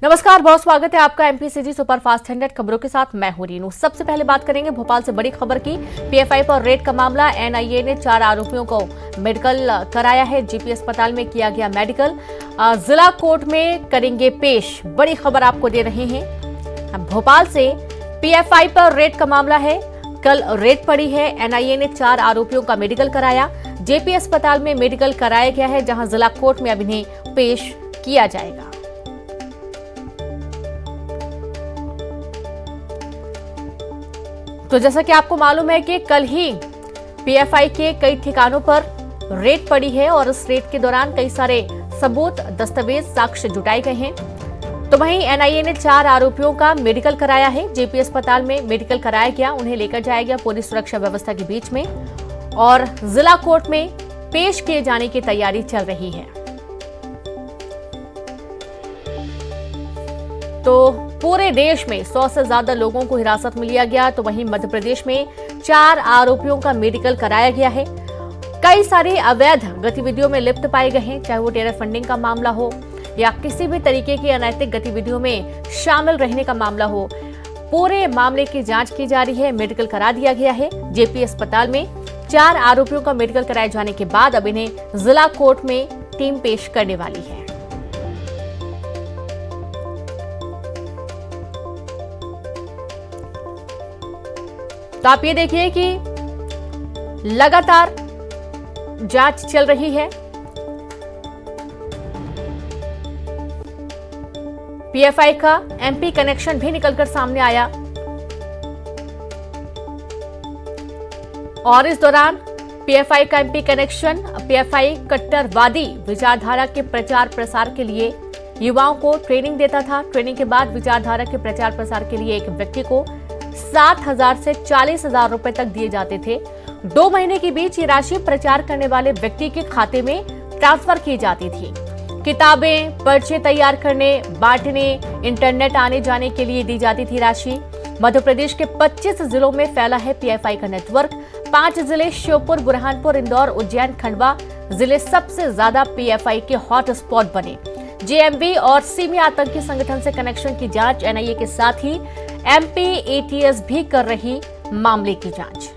नमस्कार, बहुत स्वागत है आपका एमपीसीजी सुपरफास्ट 100 खबरों के साथ। मैं हूं रीनू। सबसे पहले बात करेंगे भोपाल से बड़ी खबर की। पीएफआई पर रेड का मामला। एनआईए ने 4 आरोपियों को मेडिकल कराया है। जीपी अस्पताल में किया गया मेडिकल। जिला कोर्ट में करेंगे पेश। बड़ी खबर आपको दे रहे हैं। भोपाल से पीएफआई पर रेड का मामला है। कल रेड पड़ी है। एनआईए ने 4 आरोपियों का मेडिकल कराया। जेपी अस्पताल में मेडिकल कराया गया है, जहां जिला कोर्ट में अब इन्हें पेश किया जाएगा। तो जैसा कि आपको मालूम है कि कल ही पीएफआई के कई ठिकानों पर रेड पड़ी है और इस रेड के दौरान कई सारे सबूत, दस्तावेज, साक्ष्य जुटाए गए हैं। तो वहीं एनआईए ने 4 आरोपियों का मेडिकल कराया है। जेपी अस्पताल में मेडिकल कराया गया। उन्हें लेकर जाया गया पुलिस सुरक्षा व्यवस्था के बीच में और जिला कोर्ट में पेश किए जाने की तैयारी चल रही है। तो पूरे देश में 100 से ज्यादा लोगों को हिरासत में लिया गया। तो वहीं मध्य प्रदेश में 4 आरोपियों का मेडिकल कराया गया है। कई सारी अवैध गतिविधियों में लिप्त पाए गए हैं, चाहे वो टेरर फंडिंग का मामला हो या किसी भी तरीके की अनैतिक गतिविधियों में शामिल रहने का मामला हो। पूरे मामले की जांच की जा रही है। मेडिकल करा दिया गया है। जेपी अस्पताल में 4 आरोपियों का मेडिकल कराए जाने के बाद अब इन्हें जिला कोर्ट में टीम पेश करने वाली है। तो आप ये देखिए कि लगातार जांच चल रही है। पीएफआई का एमपी कनेक्शन भी निकलकर सामने आया और इस दौरान पीएफआई का एमपी कनेक्शन पीएफआई कट्टरवादी विचारधारा के प्रचार प्रसार के लिए युवाओं को ट्रेनिंग देता था। ट्रेनिंग के बाद विचारधारा के प्रचार प्रसार के लिए एक व्यक्ति को 7,000 से 40,000 रुपए तक दिए जाते थे। 2 महीने के बीच ये राशि प्रचार करने वाले व्यक्ति के खाते में ट्रांसफर की जाती थी। किताबें, पर्चे तैयार करने, बांटने, इंटरनेट आने जाने के लिए दी जाती थी राशि। मध्य प्रदेश के 25 जिलों में फैला है पीएफआई का नेटवर्क। 5 जिले श्योपुर, बुरहानपुर, इंदौर, उज्जैन, खंडवा जिले सबसे ज्यादा पीएफआई के हॉट स्पॉट बने। जेएमबी और सिमी आतंकी संगठन से कनेक्शन की जांच एनआईए के साथ ही एमपी एटीएस भी कर रही मामले की जांच।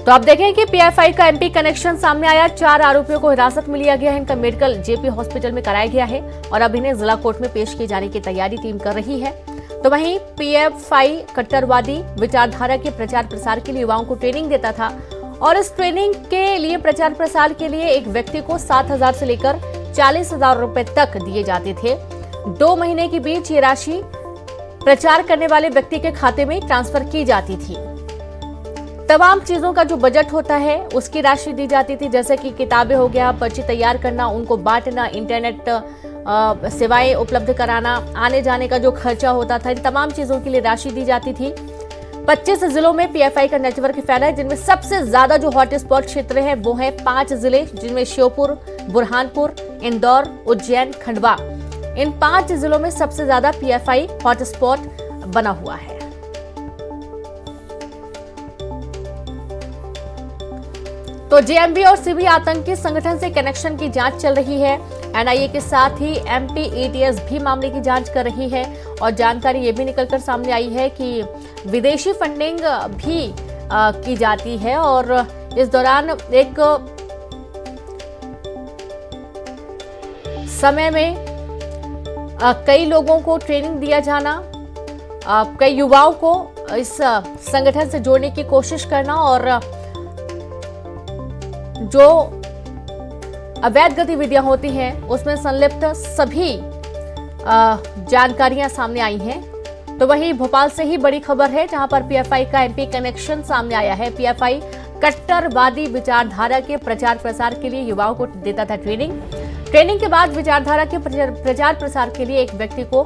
तो आप देखें कि पीएफआई का एमपी कनेक्शन सामने आया। 4 आरोपियों को हिरासत में लिया गया है। इनका मेडिकल जेपी हॉस्पिटल में कराया गया है और अब इन्हें जिला कोर्ट में पेश किए जाने की तैयारी टीम कर रही है। तो वहीं पीएफआई कट्टरवादी विचारधारा के प्रचार प्रसार के लिए युवाओं को ट्रेनिंग देता था और इस ट्रेनिंग के लिए, प्रचार प्रसार के लिए एक व्यक्ति को 7,000 से लेकर 40,000 रुपए तक दिए जाते थे। 2 महीने के बीच ये राशि प्रचार करने वाले व्यक्ति के खाते में ट्रांसफर की जाती थी। तमाम चीजों का जो बजट होता है उसकी राशि दी जाती थी, जैसे कि किताबें हो गया, पर्ची तैयार करना, उनको बांटना, इंटरनेट सेवाएं उपलब्ध कराना, आने जाने का जो खर्चा होता था, इन तमाम चीजों के लिए राशि दी जाती थी। 25 जिलों में पीएफआई का नेटवर्क फैला है, जिनमें सबसे ज्यादा जो हॉट स्पॉट क्षेत्र है वो है 5 जिले, जिनमें श्योपुर, बुरहानपुर, इंदौर, उज्जैन, खंडवा। इन 5 जिलों में सबसे ज्यादा पीएफआई हॉटस्पॉट बना हुआ है। तो जेएमबी और सीबी आतंकी संगठन से कनेक्शन की जांच चल रही है। एनआईए के साथ ही एमपी एटीएस भी मामले की जांच कर रही है और जानकारी ये भी निकलकर सामने आई है कि विदेशी फंडिंग भी की जाती है और इस दौरान एक समय में कई लोगों को ट्रेनिंग दिया जाना, कई युवाओं को इस संगठन से जोड़ने की कोशिश करना और जो अवैध गतिविधियां होती हैं उसमें संलिप्त सभी जानकारियां सामने आई हैं। तो वहीं भोपाल से ही बड़ी खबर है, जहां पर पीएफआई का एमपी कनेक्शन सामने आया है। पीएफआई कट्टरवादी विचारधारा के प्रचार प्रसार के लिए युवाओं को देता था ट्रेनिंग के बाद विचारधारा के प्रचार प्रसार के लिए एक व्यक्ति को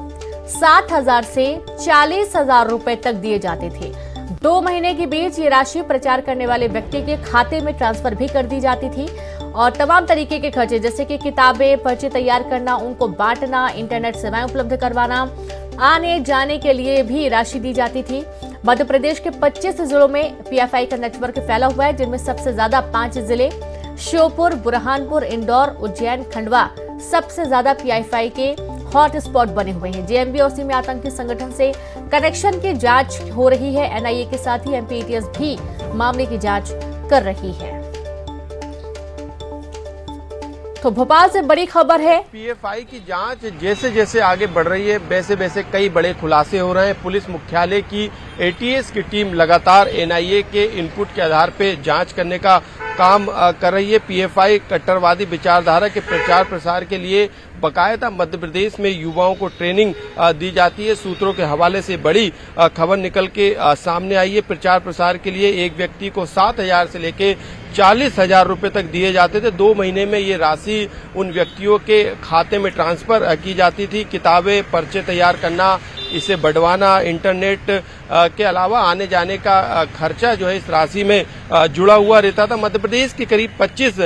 7,000 से 40,000 रुपए तक दिए जाते थे। 2 महीने के बीच ये राशि प्रचार करने वाले व्यक्ति के खाते में ट्रांसफर भी कर दी जाती थी और तमाम तरीके के खर्चे, जैसे कि किताबें, पर्चे तैयार करना, उनको बांटना, इंटरनेट सेवाएं उपलब्ध करवाना, आने जाने के लिए भी राशि दी जाती थी। मध्य प्रदेश के 25 जिलों में पीएफआई का नेटवर्क फैला हुआ है, जिनमें सबसे ज्यादा 5 जिले श्योपुर, बुरहानपुर, इंदौर, उज्जैन, खंडवा सबसे ज्यादा पीएफआई के हॉट स्पॉट बने हुए हैं। जेएमबी और सिमी आतंकी संगठन से कनेक्शन की जांच हो रही है। एनआईए के साथ ही एमपी एटीएस भी मामले की जांच कर रही है। तो भोपाल से बड़ी खबर है, पीएफआई की जांच जैसे जैसे आगे बढ़ रही है वैसे वैसे कई बड़े खुलासे हो रहे हैं। पुलिस मुख्यालय की एटीएस की टीम लगातार एनआईए के इनपुट के आधार पर जांच करने का काम कर रही है। पीएफआई कट्टरवादी विचारधारा के प्रचार प्रसार के लिए बकायदा मध्य प्रदेश में युवाओं को ट्रेनिंग दी जाती है। सूत्रों के हवाले से बड़ी खबर निकल के सामने आई है। प्रचार प्रसार के लिए एक व्यक्ति को 7,000 से लेके 40,000 रुपए तक दिए जाते थे। 2 महीने में ये राशि उन व्यक्तियों के खाते में ट्रांसफर की जाती थी। किताबें, पर्चे तैयार करना, इसे बढ़वाना, इंटरनेट के अलावा आने जाने का खर्चा जो है इस राशि में जुड़ा हुआ रहता था। मध्य प्रदेश के करीब 25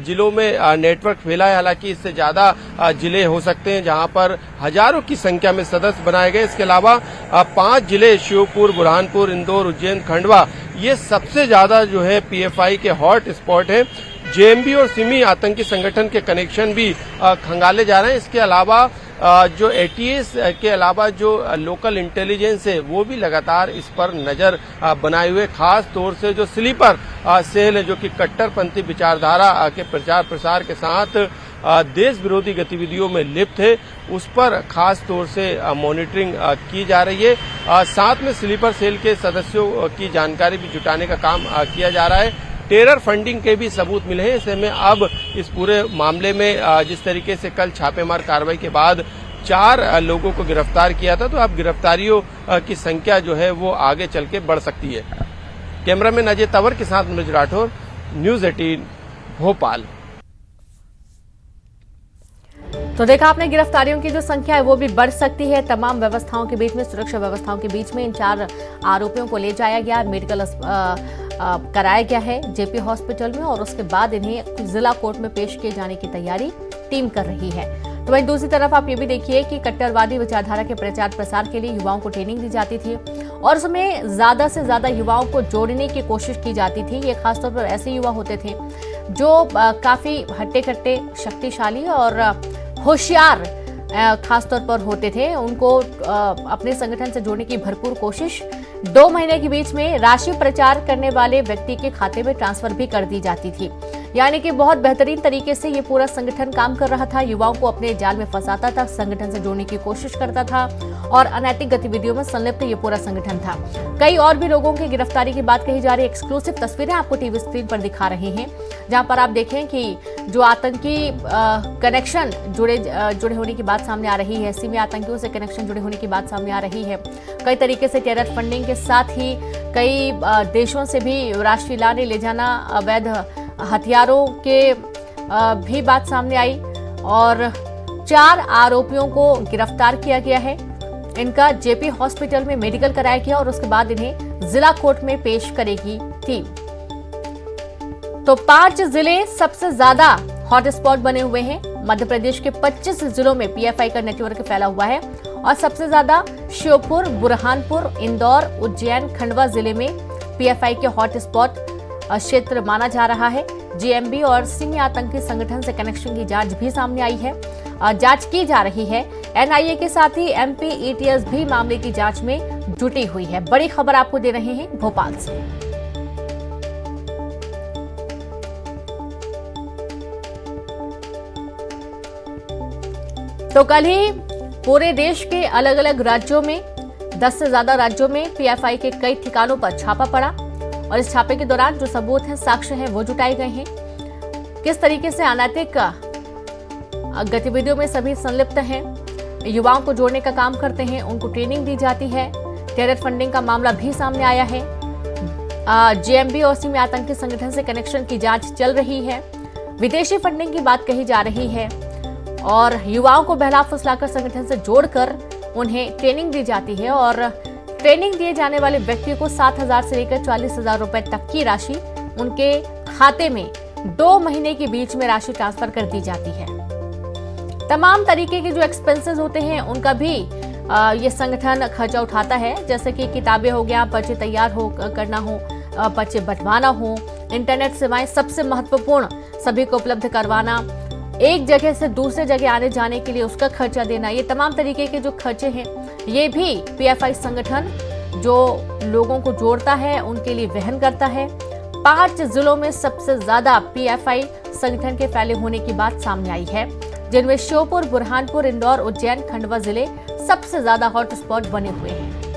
जिलों में नेटवर्क फैला है। हालांकि इससे ज्यादा जिले हो सकते हैं जहां पर हजारों की संख्या में सदस्य बनाए गए। इसके अलावा 5 जिले श्योपुर, बुरहानपुर, इंदौर, उज्जैन, खंडवा, ये सबसे ज्यादा जो है पीएफआई के हॉट स्पॉट है। जेएमबी और सिमी आतंकी संगठन के कनेक्शन भी खंगाले जा रहे हैं। इसके अलावा जो एटीएस के अलावा जो लोकल इंटेलिजेंस है वो भी लगातार इस पर नजर बनाए हुए, खास तौर से जो स्लीपर सेल है जो कि कट्टरपंथी विचारधारा के प्रचार प्रसार के साथ देश विरोधी गतिविधियों में लिप्त है, उस पर खास तौर से मॉनिटरिंग की जा रही है। साथ में स्लीपर सेल के सदस्यों की जानकारी भी जुटाने का काम किया जा रहा है। टेरर फंडिंग के भी सबूत मिले हैं। ऐसे में अब इस पूरे मामले में जिस तरीके से कल छापेमार कार्रवाई के बाद 4 लोगों को गिरफ्तार किया था, तो अब गिरफ्तारियों की संख्या जो है वो आगे चल के बढ़ सकती है। कैमरामैन अजय तंवर के साथ मनोज राठौर, न्यूज 18 भोपाल। तो देखा आपने, गिरफ्तारियों की जो संख्या है वो भी बढ़ सकती है। तमाम व्यवस्थाओं के बीच में, सुरक्षा व्यवस्थाओं के बीच में इन 4 आरोपियों को ले जाया गया, मेडिकल कराया गया है जेपी हॉस्पिटल में, और उसके बाद इन्हें जिला कोर्ट में पेश किए जाने की तैयारी टीम कर रही है। तो वहीं दूसरी तरफ आप ये भी देखिए कि कट्टरवादी विचारधारा के प्रचार प्रसार के लिए युवाओं को ट्रेनिंग दी जाती थी और उसमें ज्यादा से ज्यादा युवाओं को जोड़ने की कोशिश की जाती थी। ये खासतौर पर ऐसे युवा होते थे जो काफी हट्टे कट्टे, शक्तिशाली और होशियार खासतौर पर होते थे। उनको अपने संगठन से जोड़ने की भरपूर कोशिश 2 महीने के बीच में राशि प्रचार करने वाले व्यक्ति के खाते में ट्रांसफर भी कर दी जाती थी। यानी कि बहुत बेहतरीन तरीके से ये पूरा संगठन काम कर रहा था। युवाओं को अपने जाल में फंसाता था, संगठन से जोड़ने की कोशिश करता था और अनैतिक गतिविधियों में संलिप्त ये पूरा संगठन था। कई और भी लोगों की गिरफ्तारी की बात कही जा रही है। एक्सक्लूसिव तस्वीरें आपको टीवी स्क्रीन पर दिखा रहे हैं, जहां पर आप देखें कि जो आतंकी कनेक्शन जुड़े होने की बात सामने आ रही है, सिमी आतंकियों से कनेक्शन जुड़े होने की बात सामने आ रही है। कई तरीके से टेरर फंडिंग के साथ ही कई देशों से भी राशि लाने ले जाना, अवैध हथियारों के भी बात सामने आई और 4 आरोपियों को गिरफ्तार किया गया है। इनका जेपी हॉस्पिटल में मेडिकल कराया गया और उसके बाद इन्हें जिला कोर्ट में पेश करेगी टीम। तो 5 जिले सबसे ज्यादा हॉटस्पॉट बने हुए हैं। मध्य प्रदेश के 25 जिलों में पीएफआई का नेटवर्क फैला हुआ है और सबसे ज्यादा श्योपुर, बुरहानपुर, इंदौर, उज्जैन, खंडवा जिले में पीएफआई के हॉटस्पॉट क्षेत्र माना जा रहा है। जेएमबी और सिमी आतंकी संगठन से कनेक्शन की जांच भी सामने आई है, जांच की जा रही है। एनआईए के साथ ही एमपी एटीएस भी मामले की जांच में जुटी हुई है। बड़ी खबर आपको दे रहे हैं भोपाल से। तो कल ही पूरे देश के अलग अलग राज्यों में 10 से ज्यादा राज्यों में पीएफआई के कई ठिकानों पर छापा पड़ा और इस छापे के दौरान जो सबूत हैं, साक्ष्य हैं, वो जुटाए गए हैं। किस तरीके से अनैतिक गतिविधियों में सभी संलिप्त हैं, युवाओं को जोड़ने का काम करते हैं, उनको ट्रेनिंग दी जाती है। टेरर फंडिंग का मामला भी सामने आया है। जेएमबी और सिमी आतंकी संगठन से कनेक्शन की जांच चल रही है। विदेशी फंडिंग की बात कही जा रही है और युवाओं को बहला फुसलाकर संगठन से जोड़कर उन्हें ट्रेनिंग दी जाती है और ट्रेनिंग दिए जाने वाले व्यक्ति को 7,000 से लेकर 40,000 रुपए तक की राशि उनके खाते में 2 महीने के बीच में राशि ट्रांसफर कर दी जाती है। तमाम तरीके के जो एक्सपेंसेस होते हैं उनका भी ये संगठन खर्चा उठाता है, जैसे कि किताबें हो गया, पर्चे तैयार करना हो, पर्चे बंटवाना हो, इंटरनेट सेवाएं सबसे महत्वपूर्ण सभी को उपलब्ध करवाना एक जगह से दूसरे जगह आने जाने के लिए उसका खर्चा देना, ये तमाम तरीके के जो खर्चे हैं ये भी पीएफआई संगठन जो लोगों को जोड़ता है उनके लिए वहन करता है। 5 जिलों में सबसे ज्यादा पीएफआई संगठन के फैले होने की बात सामने आई है, जिनमें श्योपुर, बुरहानपुर, इंदौर, उज्जैन, खंडवा जिले सबसे ज्यादा हॉटस्पॉट बने हुए हैं।